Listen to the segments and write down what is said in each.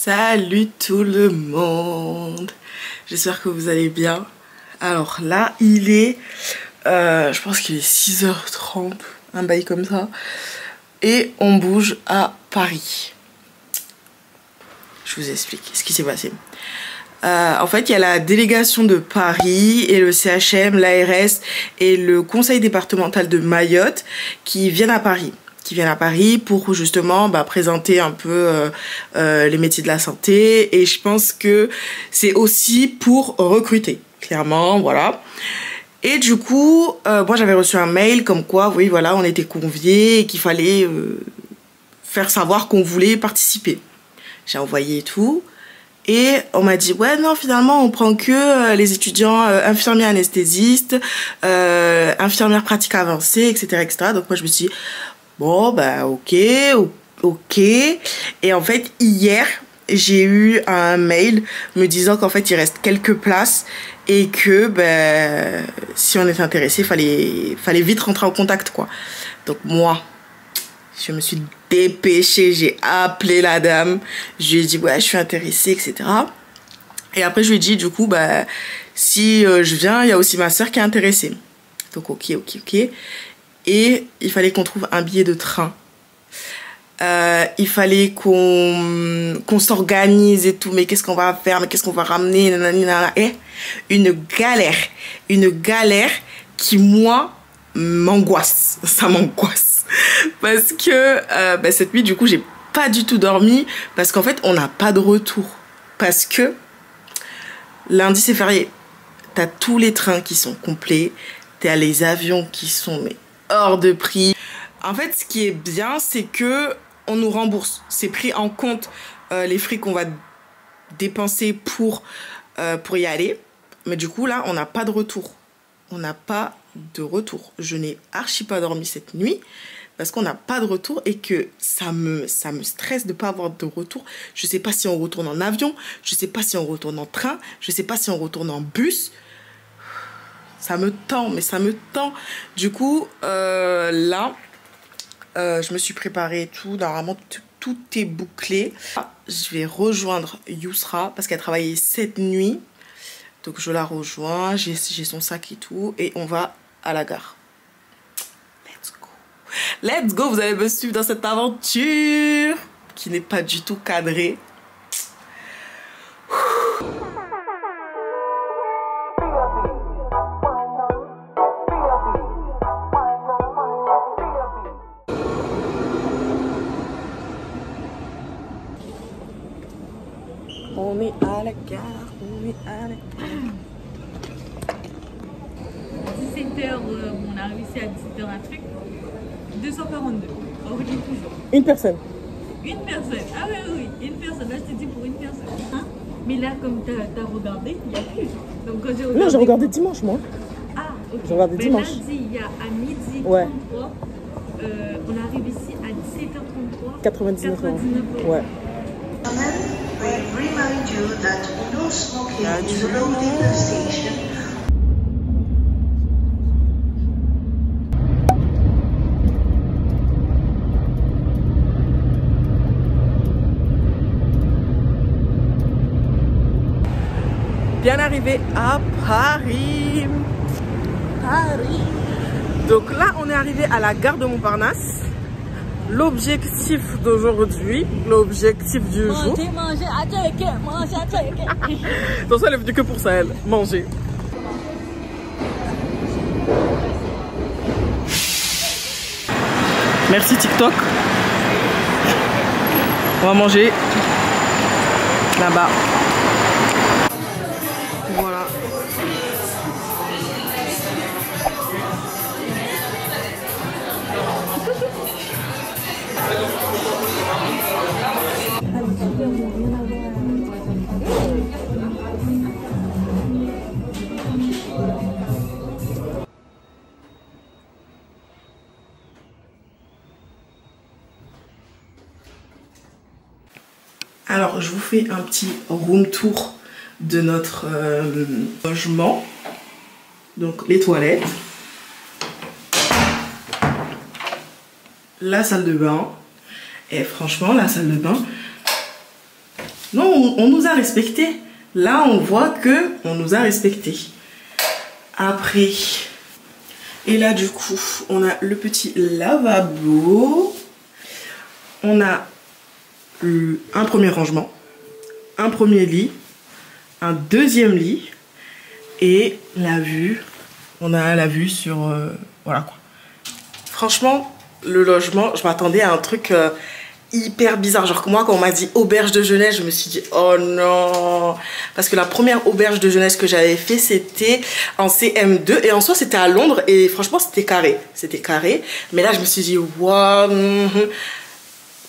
Salut tout le monde, j'espère que vous allez bien. Alors là il est, je pense qu'il est 6h30, un bail comme ça. Et on bouge à Paris. Je vous explique ce qui s'est passé. En fait il y a la délégation de Paris et le CHM, l'ARS et le conseil départemental de Mayotte qui viennent à Paris. Pour justement présenter un peu les métiers de la santé, et je pense que c'est aussi pour recruter, clairement, voilà. Et du coup, moi j'avais reçu un mail comme quoi, oui voilà, on était conviés et qu'il fallait faire savoir qu'on voulait participer. J'ai envoyé tout et on m'a dit ouais non, finalement on prend que les étudiants infirmiers anesthésistes, infirmières pratiques avancées, etc. Donc moi je me suis dit bon bah ok. Et en fait hier j'ai eu un mail me disant qu'en fait il reste quelques places et que si on était intéressé fallait vite rentrer en contact quoi. Donc moi je me suis dépêchée, j'ai appelé la dame, je lui ai dit ouais je suis intéressée, etc. Et après je lui ai dit du coup si je viens, il y a aussi ma soeur qui est intéressée. Donc ok. Et il fallait qu'on trouve un billet de train. Il fallait qu'on s'organise et tout. Mais qu'est-ce qu'on va faire? Mais qu'est-ce qu'on va ramener? Et une galère qui, moi, m'angoisse. Ça m'angoisse. Parce que cette nuit, du coup, j'ai pas du tout dormi. Parce qu'en fait, on n'a pas de retour. Parce que lundi, c'est férié. T'as tous les trains qui sont complets. T'as les avions qui sont hors de prix. En fait, ce qui est bien, c'est que on nous rembourse. C'est pris en compte les frais qu'on va dépenser pour y aller. Mais du coup, là, on n'a pas de retour. Je n'ai archi pas dormi cette nuit parce qu'on n'a pas de retour et que ça me stresse de ne pas avoir de retour. Je ne sais pas si on retourne en avion, je ne sais pas si on retourne en train, je ne sais pas si on retourne en bus. Ça me tend, mais ça me tend. Du coup, là, je me suis préparée tout. Normalement, tout est bouclé. Je vais rejoindre Yousra parce qu'elle travaillait cette nuit. Donc, je la rejoins. J'ai son sac et tout. Et on va à la gare. Let's go. Let's go. Vous allez me suivre dans cette aventure qui n'est pas du tout cadrée. On est à la gare, 17h, on arrive ici à 17h un truc. 242. On redit toujours. Une personne. Une personne. Ah oui, une personne. Là, je te dis pour une personne. Hein? Mais là, comme tu as regardé, il n'y a plus. Donc, quand j'ai regardé... Non, j'ai regardé dimanche, moi. Ah, ok. J'ai regardé dimanche. Lundi, il y a à midi 33. Ouais. On arrive ici à 17h33. 99 euros. Ouais. We remind you that no smoking is allowed in the station. Bien arrivé à Paris. Donc là, on est arrivé à la gare de Montparnasse. L'objectif d'aujourd'hui, l'objectif du jour. Manger à checker. Donc ça, elle est venue que pour ça, elle. Manger. Merci TikTok. On va manger là-bas. Voilà. Alors, je vous fais un petit room tour de notre logement. Donc, les toilettes. La salle de bain. Et franchement, la salle de bain, Non, on nous a respecté. Là, on voit que on nous a respecté. Après, et là, du coup, on a le petit lavabo. On a un premier rangement, un premier lit, un deuxième lit et la vue. On a la vue sur... voilà quoi. Franchement, le logement, je m'attendais à un truc hyper bizarre. Genre moi, quand on m'a dit auberge de jeunesse, je me suis dit oh non. Parce que la première auberge de jeunesse que j'avais fait, c'était en CM2. Et en soi, c'était à Londres. Et franchement, c'était carré. C'était carré. Mais là, je me suis dit waouh.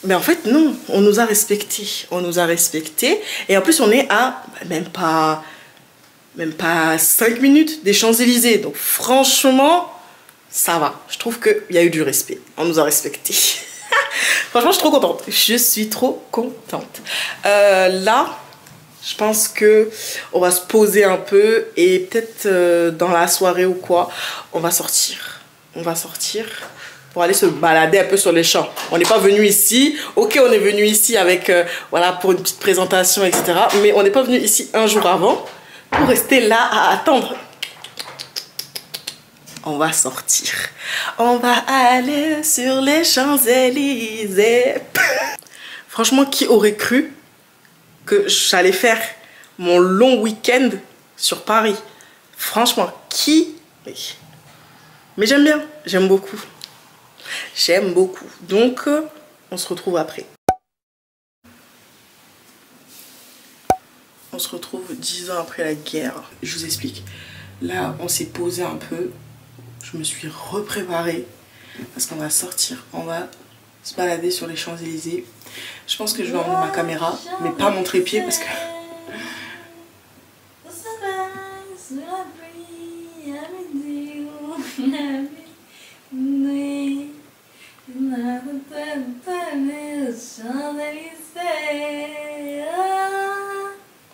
Mais en fait, non. On nous a respectés. On nous a respectés. Et en plus, on est à même pas 5 minutes des Champs-Élysées. Donc franchement, ça va. Je trouve qu'il y a eu du respect. On nous a respectés. Franchement, je suis trop contente. Je suis trop contente. Là, je pense que on va se poser un peu et peut-être dans la soirée ou quoi, on va sortir. On va sortir pour aller se balader un peu sur les champs. On n'est pas venu ici. Ok, on est venu ici avec voilà, pour une petite présentation, etc. Mais on n'est pas venu ici un jour avant pour rester là à attendre. On va sortir. On va aller sur les Champs-Élysées. Franchement, qui aurait cru que j'allais faire mon long week-end sur Paris? Franchement, qui? Mais j'aime bien. J'aime beaucoup. J'aime beaucoup. Donc, on se retrouve après. On se retrouve 10 ans après la guerre. Je vous explique. Là, on s'est posé un peu. Je me suis repréparée parce qu'on va sortir, on va se balader sur les Champs-Élysées. Je pense que je vais emmener ma caméra, mais pas mon trépied parce que...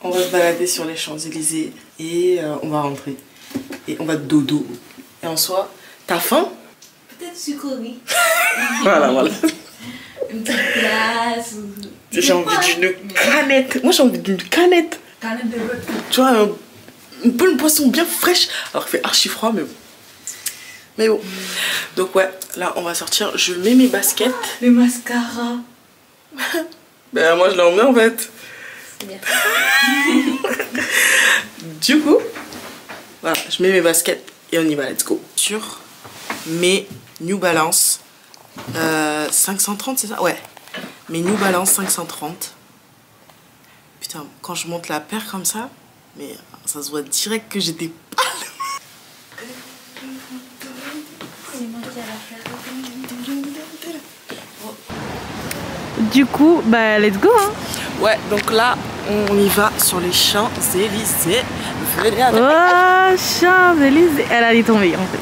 On va se balader sur les Champs-Élysées et on va rentrer. Et on va dodo. Et en soi, t'as faim? Peut-être sucrerie. Voilà. Une petite glace. J'ai envie d'une canette. Moi, j'ai envie d'une canette. Canette de vodka. Tu vois, une bonne boisson bien fraîche. Alors qu'il fait archi froid, mais bon. Mais bon. Donc ouais, là, on va sortir. Je mets mes baskets. Le mascara. Ben, moi, je l'ai emmené en fait. C'est bien. Du coup, voilà, je mets mes baskets. Et on y va, let's go. Sur mes New Balance 530, c'est ça? Ouais. Mes New Balance 530. Putain, quand je monte la paire comme ça, mais ça se voit direct que j'ai des pales. C'est moi qui ai la faire. Du coup, bah let's go hein. Ouais, donc là, on y va sur les Champs-Élysées. Venez avec. Oh, Champs-Élysées. Elle allait tomber en fait.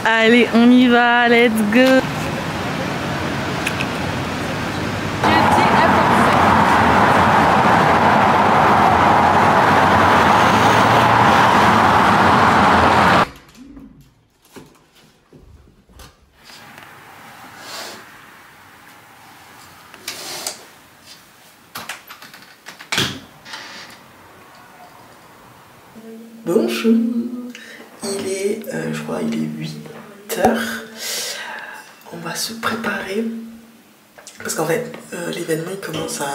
Allez, on y va, let's go. Bonjour. Il est, je crois, il est 8 h. On va se préparer. Parce qu'en fait, l'événement il commence à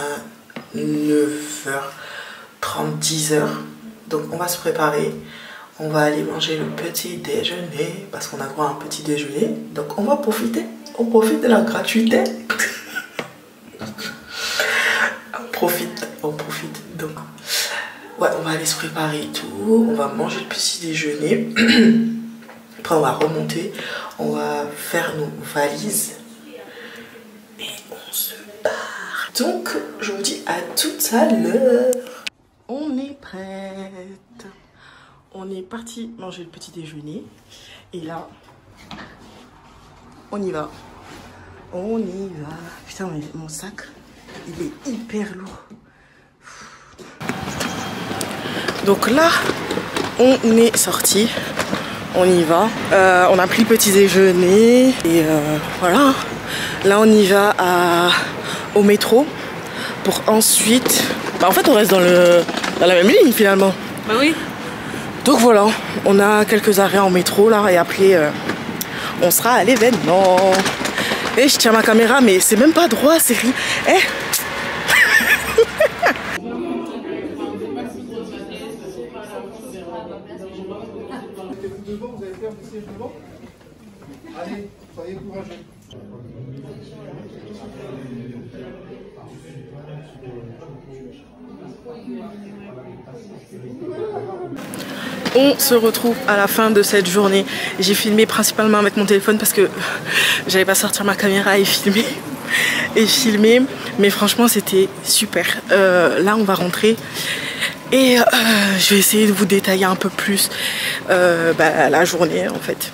9h30, 10h. Donc on va se préparer. On va aller manger le petit déjeuner. Parce qu'on a droit à un petit déjeuner. Donc on va profiter. On profite de la gratuité. On profite. Donc, ouais, on va aller se préparer et tout. On va manger le petit déjeuner. Après, on va remonter. On va faire nos valises. Et on se barre. Donc, je vous dis à tout à l'heure. On est prête. On est parti manger le petit déjeuner. Et là, on y va. On y va. Putain, mais mon sac, il est hyper lourd. Donc là, on est sorti. On y va. On a pris le petit déjeuner. Et voilà. Là, on y va au métro pour ensuite... Bah, en fait, on reste dans la même ligne finalement. Bah oui. Donc voilà, on a quelques arrêts en métro là et après on sera à l'événement. Et je tiens ma caméra mais c'est même pas droit, c'est... Eh Allez, soyez courageux. On se retrouve à la fin de cette journée. J'ai filmé principalement avec mon téléphone parce que j'allais pas sortir ma caméra et filmer. Mais franchement c'était super. Là on va rentrer et je vais essayer de vous détailler un peu plus la journée en fait.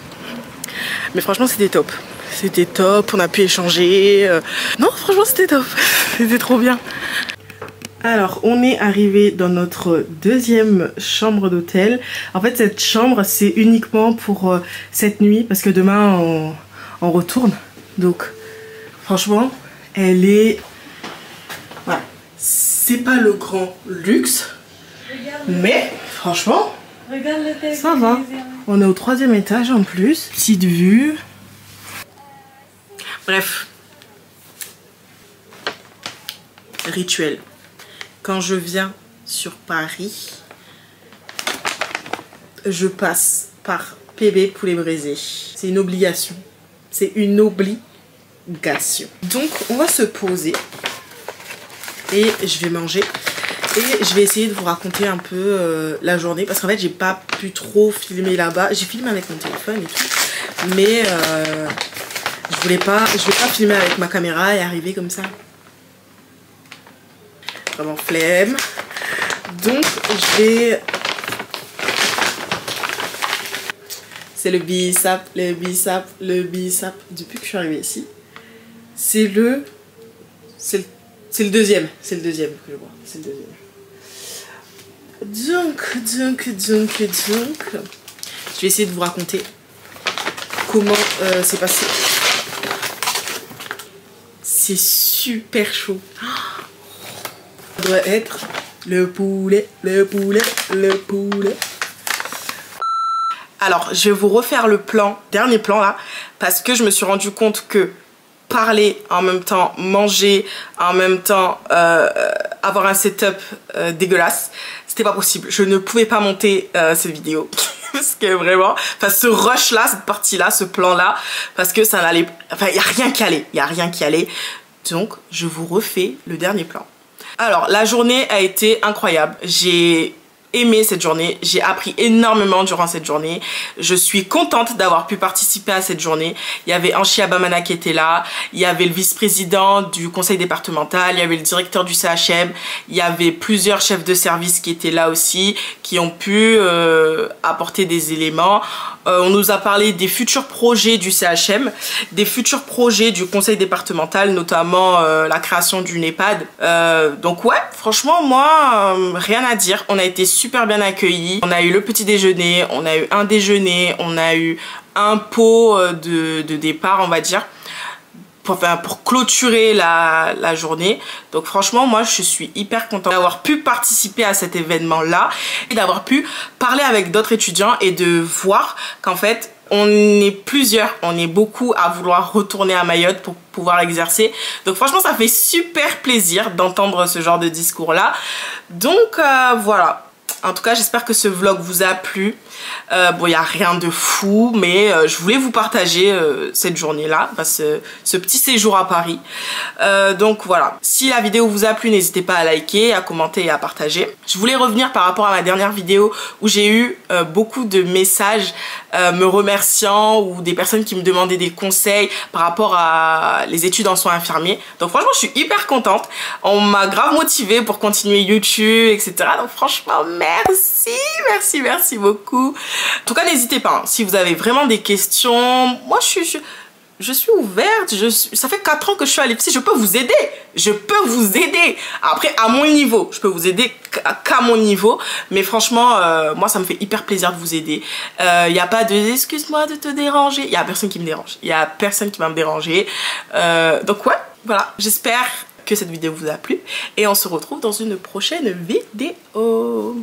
Mais franchement c'était top. C'était top, on a pu échanger. Non franchement c'était top. C'était trop bien. Alors, on est arrivé dans notre deuxième chambre d'hôtel. En fait, cette chambre, c'est uniquement pour cette nuit parce que demain, on retourne. Donc, franchement, elle est... Voilà. C'est pas le grand luxe, mais franchement, ça va. On est au 3e étage en plus. Petite vue. Bref. Rituel. Quand je viens sur Paris, je passe par PB Poulet Braisé. C'est une obligation. C'est une obligation. Donc, on va se poser et je vais manger. Et je vais essayer de vous raconter un peu la journée. Parce qu'en fait, j'ai pas pu trop filmer là-bas. J'ai filmé avec mon téléphone et tout. Mais je vais pas filmer avec ma caméra et arriver comme ça. Vraiment flemme. Donc je vais... C'est le bissap, le bissap, le bissap. Depuis que je suis arrivée ici, c'est le deuxième. C'est le deuxième que je vois. C'est le deuxième. Donc. Je vais essayer de vous raconter comment c'est passé. C'est super chaud. Ça doit être le poulet. Alors, je vais vous refaire le plan, dernier plan là, parce que je me suis rendu compte que parler en même temps, manger en même temps, avoir un setup dégueulasse, c'était pas possible. Je ne pouvais pas monter cette vidéo. Parce que vraiment, enfin ce rush là, cette partie là, ce plan là, parce que ça n'allait, enfin il n'y a rien qui allait, donc je vous refais le dernier plan. Alors la journée a été incroyable, j'ai aimé cette journée, j'ai appris énormément durant cette journée, je suis contente d'avoir pu participer à cette journée. Il y avait Anchi Abamana qui était là, il y avait le vice-président du conseil départemental, il y avait le directeur du CHM, il y avait plusieurs chefs de service qui étaient là aussi, qui ont pu apporter des éléments. On nous a parlé des futurs projets du CHM, des futurs projets du conseil départemental, notamment la création d'une EHPAD. Donc ouais, franchement moi, rien à dire, on a été super bien accueillis. On a eu le petit déjeuner, on a eu un déjeuner, on a eu un pot de départ on va dire. Pour clôturer la journée. Donc franchement moi je suis hyper contente d'avoir pu participer à cet événement là et d'avoir pu parler avec d'autres étudiants et de voir qu'en fait on est plusieurs, on est beaucoup à vouloir retourner à Mayotte pour pouvoir exercer. Donc franchement ça fait super plaisir d'entendre ce genre de discours là. Donc voilà. En tout cas, j'espère que ce vlog vous a plu. Bon, il n'y a rien de fou, mais je voulais vous partager cette journée-là, ce petit séjour à Paris. Donc voilà, si la vidéo vous a plu, n'hésitez pas à liker, à commenter et à partager. Je voulais revenir par rapport à ma dernière vidéo où j'ai eu beaucoup de messages me remerciant ou des personnes qui me demandaient des conseils par rapport à les études en soins infirmiers. Donc franchement, je suis hyper contente. On m'a grave motivée pour continuer YouTube, etc. Donc franchement, merci beaucoup. En tout cas, n'hésitez pas, hein, si vous avez vraiment des questions. Moi, je suis ouverte. Ça fait 4 ans que je suis à l'EPSI. Je peux vous aider. Après, à mon niveau, je peux vous aider qu'à mon niveau. Mais franchement, moi, ça me fait hyper plaisir de vous aider. Il n'y a pas de « excuse-moi de te déranger ». Il n'y a personne qui me dérange. Il n'y a personne qui va me déranger. Donc ouais, voilà. J'espère que cette vidéo vous a plu et on se retrouve dans une prochaine vidéo.